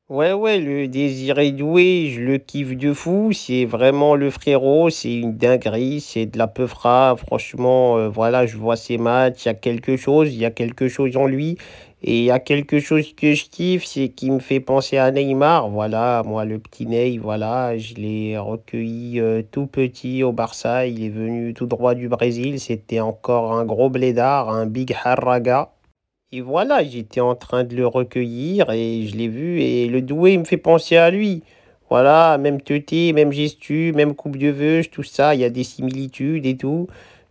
Ouais, ouais, le Désiré Doué, je le kiffe de fou. C'est vraiment le frérot, c'est une dinguerie, c'est de la peufra. Franchement, voilà, je vois ses matchs, il y a quelque chose en lui. Et il y a quelque chose que je kiffe, c'est qu'il me fait penser à Neymar. Voilà, moi, le petit Ney, voilà, je l'ai recueilli tout petit au Barça. Il est venu tout droit du Brésil. C'était encore un gros blédard, un big harraga. Et voilà, j'étais en train de le recueillir et je l'ai vu et le doué il me fait penser à lui. Voilà, même teuté, même gestu, même coupe de vœux, tout ça, il y a des similitudes et tout.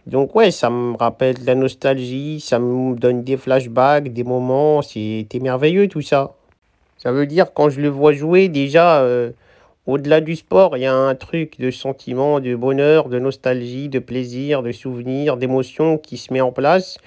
Donc ouais, ça me rappelle de la nostalgie, ça me donne des flashbacks, des moments, c'était merveilleux tout ça. Ça veut dire quand je le vois jouer, déjà, au-delà du sport, il y a un truc de sentiment, de bonheur, de nostalgie, de plaisir, de souvenir, d'émotion qui se met en place.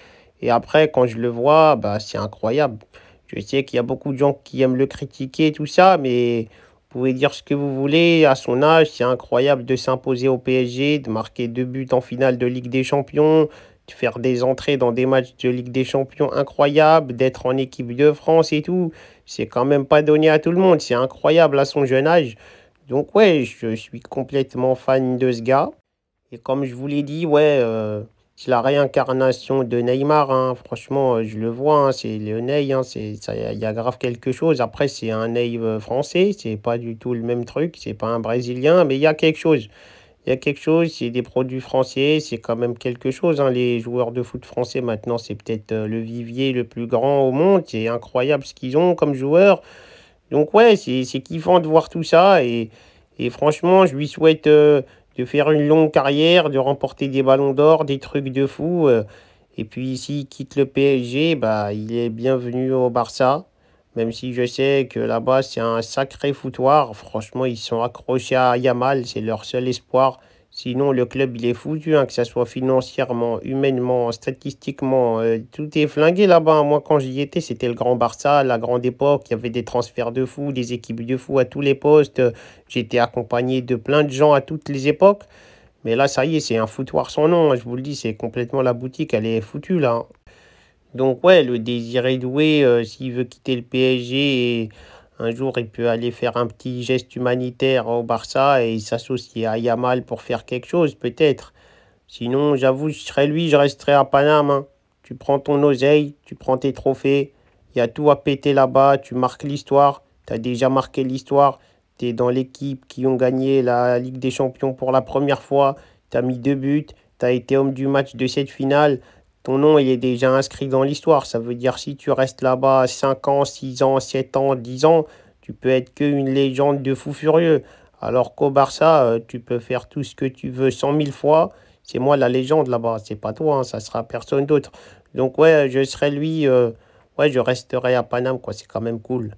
Et après, quand je le vois, bah, c'est incroyable. Je sais qu'il y a beaucoup de gens qui aiment le critiquer, tout ça, mais vous pouvez dire ce que vous voulez. À son âge, c'est incroyable de s'imposer au PSG, de marquer 2 buts en finale de Ligue des Champions, de faire des entrées dans des matchs de Ligue des Champions incroyables, d'être en équipe de France et tout. C'est quand même pas donné à tout le monde. C'est incroyable à son jeune âge. Donc ouais, je suis complètement fan de ce gars. Et comme je vous l'ai dit, ouais, c'est la réincarnation de Neymar, hein. Franchement, je le vois, hein, c'est le Ney, hein, il y a grave quelque chose. Après, c'est un Ney français, c'est pas du tout le même truc, c'est pas un Brésilien, mais il y a quelque chose. Il y a quelque chose, c'est des produits français, c'est quand même quelque chose, hein. Les joueurs de foot français maintenant, c'est peut-être le vivier le plus grand au monde. C'est incroyable ce qu'ils ont comme joueurs. Donc ouais, c'est kiffant de voir tout ça et franchement, je lui souhaite de faire une longue carrière, de remporter des ballons d'or, des trucs de fou. Et puis s'il quitte le PSG, bah, il est bienvenu au Barça. Même si je sais que là-bas, c'est un sacré foutoir. Franchement, ils sont accrochés à Yamal, c'est leur seul espoir. Sinon, le club, il est foutu, hein, que ce soit financièrement, humainement, statistiquement. Tout est flingué là-bas, hein. Moi, quand j'y étais, c'était le Grand Barça, la grande époque. Il y avait des transferts de fou, des équipes de fou à tous les postes. J'étais accompagné de plein de gens à toutes les époques. Mais là, ça y est, c'est un foutoir sans nom, hein. Je vous le dis, c'est complètement la boutique, elle est foutue là, hein. Donc ouais, le Désiré Doué, s'il veut quitter le PSG, et un jour il peut aller faire un petit geste humanitaire au Barça et s'associer à Yamal pour faire quelque chose, peut-être. Sinon, j'avoue, je serais lui, je resterais à Paname, hein. Tu prends ton oseille, tu prends tes trophées, il y a tout à péter là-bas, tu marques l'histoire, tu as déjà marqué l'histoire, tu es dans l'équipe qui ont gagné la Ligue des Champions pour la première fois, tu as mis 2 buts, tu as été homme du match de cette finale, ton nom il est déjà inscrit dans l'histoire. Ça veut dire si tu restes là-bas 5 ans, 6 ans, 7 ans, 10 ans, tu peux être qu'une légende de fou furieux. Alors qu'au Barça, tu peux faire tout ce que tu veux 100 000 fois. C'est moi la légende là-bas, c'est pas toi, hein, ça sera personne d'autre. Donc ouais, je serai lui, ouais, je resterai à Paname, quoi, c'est quand même cool.